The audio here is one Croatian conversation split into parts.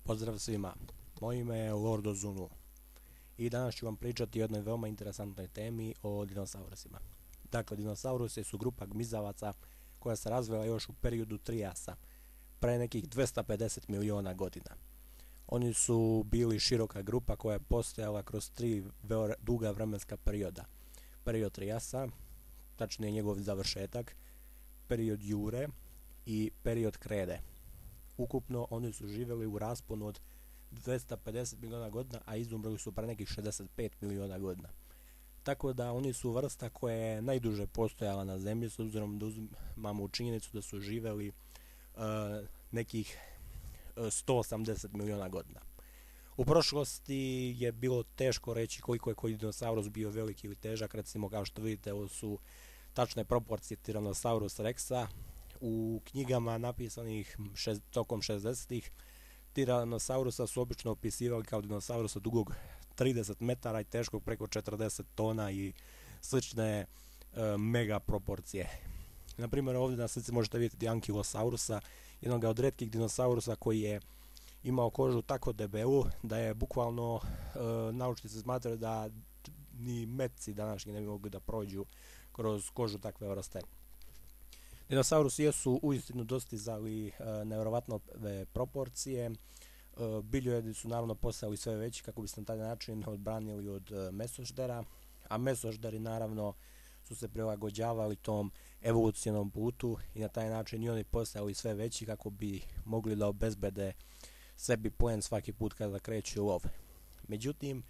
Pozdrav svima, moje ime je Lord Ozunu i danas ću vam pričati o jednoj veoma interesantnoj temi o dinosaurusima. Dakle, dinosaurusi su grupa gmizavaca koja se razvila još u periodu Trijasa, pre nekih 250 miliona godina. Oni su bili široka grupa koja je postojala kroz tri duga vremenska perioda. Period Trijasa, tačnije njegov završetak, period Jure i period Krede. Ukupno oni su živjeli u rasponu od 250 miliona godina, a izumrli su pre nekih 65 miliona godina. Tako da oni su vrsta koja je najduže postojala na zemlji, s obzirom da uzmamo u činjenicu da su živjeli nekih 180 miliona godina. U prošlosti je bilo teško reći koliko je koji dinosaurus bio veliki ili težak. Recimo, kao što vidite, ovo su tačne proporcije Tyrannosaurus rexa. U knjigama napisanih tokom 60-ih Tyrannosaurusa su obično opisivali kao dinosaurusa dugog 30 metara i teškog preko 40 tona i slične mega proporcije. Naprimjer, ovdje na slici možete vidjeti Ankylosaurusa, jednog od retkih dinosaurusa koji je imao kožu tako debelu da je bukvalno naučnici smatraju da ni metci današnji ne bi mogli da prođu kroz kožu takve vrste. Dinosaurusi jesu uistinu dostizali nevjerovatne proporcije. Biljojedi su naravno postajali sve veći kako bi se na taj način odbranili od mesoždera, a mesožderi naravno su se prilagođavali tom evolucionom putu i na taj način i oni postajali sve veći kako bi mogli da obezbede sebi poen svaki put kada kreću lov. Međutim,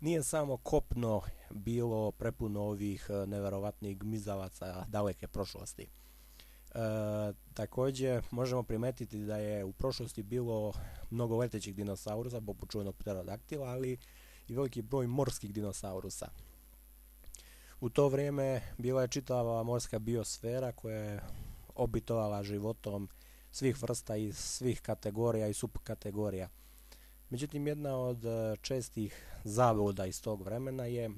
nije samo kopno bilo prepuno ovih nevjerovatnih gmizavaca daleke prošlosti. Također možemo primetiti da je u prošlosti bilo mnogo letećih dinosaurusa poput čuvenog pterodaktila, ali i veliki broj morskih dinosaurusa. U to vrijeme bila je čitava morska biosfera koja je obitovala životom svih vrsta i svih kategorija i subkategorija. Međutim, jedna od čestih zabluda iz tog vremena je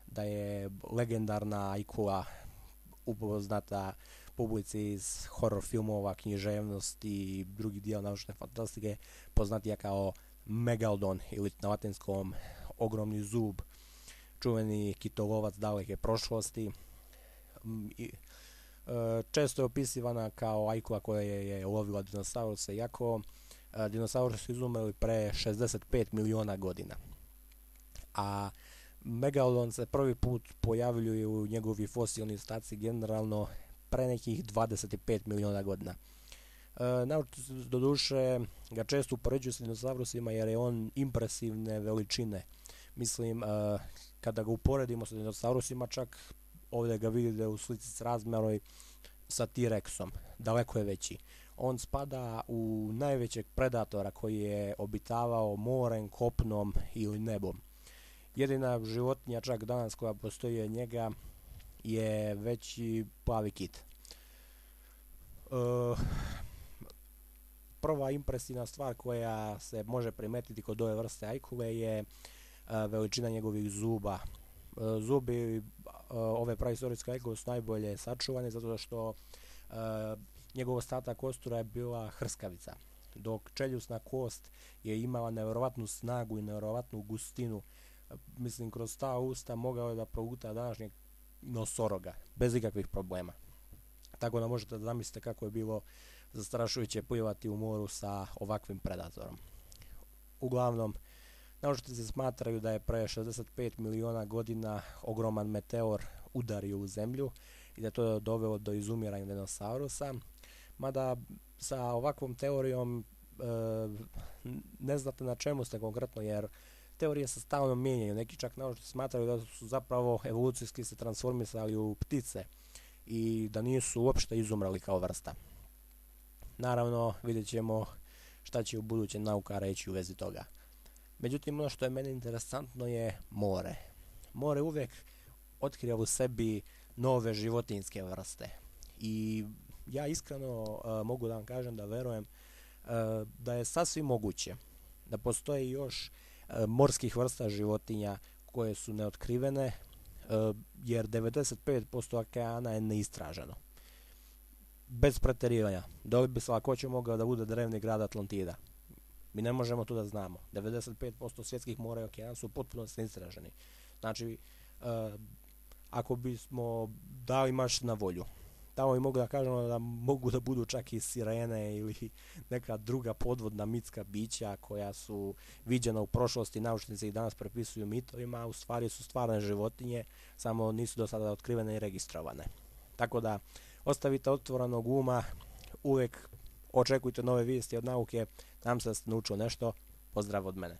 da je legendarna Aikula, upoznata publici iz horror filmova, književnosti i drugih dijela naučne fantastike, poznatija kao Megalodon ili na latinskom ogromni zub, čuveni kitolovac daleke prošlosti. Često je opisivana kao Aikula koja je lovila dinosauruse, iako dinosaurusi su izumrli pre 65 miliona godina. A Megalodon se prvi put pojavljuje u njegovi fosilni staci generalno pre nekih 25 miliona godina. Naučnici doduše ga često upoređuju sa dinosaurusima jer je on impresivne veličine. Mislim, kada ga uporedimo sa dinosaurusima, čak ovdje ga vidite u slici s razmjeroj sa T-Rexom, daleko je veći. On spada u najvećeg predatora koji je obitavao morem, kopnom ili nebom. Jedina životinja čak danas koja postoji od njega je veći plavi kit. Prva impresivna stvar koja se može primetiti kod ove vrste Aikule je veličina njegovih zuba. Zubi ove praistorijske Aikule su najbolje sačuvani zato što njegov ostatak kostura je bila hrskavica, dok čeljusna kost je imala nevjerovatnu snagu i nevjerovatnu gustinu. Mislim, kroz ta usta mogao je da proguta današnjeg nosoroga, bez ikakvih problema. Tako da možete da zamislite kako je bilo zastrašujuće plivati u moru sa ovakvim predatorom. Uglavnom, naučnici smatraju da je pre 65 miliona godina ogroman meteor udario u zemlju i da je to dovelo do izumiranja dinosaurusa, mada sa ovakvom teorijom ne znate na čemu ste konkretno, jer teorije se stalno mijenjaju. Neki čak naučnici smatraju da su zapravo evolucijski se transformisali u ptice i da nisu uopšte izumrli kao vrsta. Naravno, vidjet ćemo šta će u buduće nauka reći u vezi toga. Međutim, ono što je meni interesantno je more. More uvijek otkriva u sebi nove životinjske vrste. I ja iskreno mogu da vam kažem da verujem da je sasvim moguće da postoji još morskih vrsta životinja koje su neotkrivene, jer 95% okeana je neistraženo. Bez preterivanja, da li bi s lakoćom mogao da bude drevni grad Atlantida? Mi ne možemo to da znamo. 95% svjetskih mora i okeana su potpuno istraženi. Znači, ako bismo dali maš na volju, tamo bi mogli da kažemo da mogu da budu čak i sirene ili neka druga podvodna mitska bića koja su viđena u prošlosti, naučnici ih danas prepisuju mitovima, a u stvari su stvarne životinje, samo nisu do sada otkrivene i registrovane. Tako da, ostavite otvorenog uma, uvijek očekujte nove vijesti od nauke, nam se da ste naučili nešto, pozdrav od mene.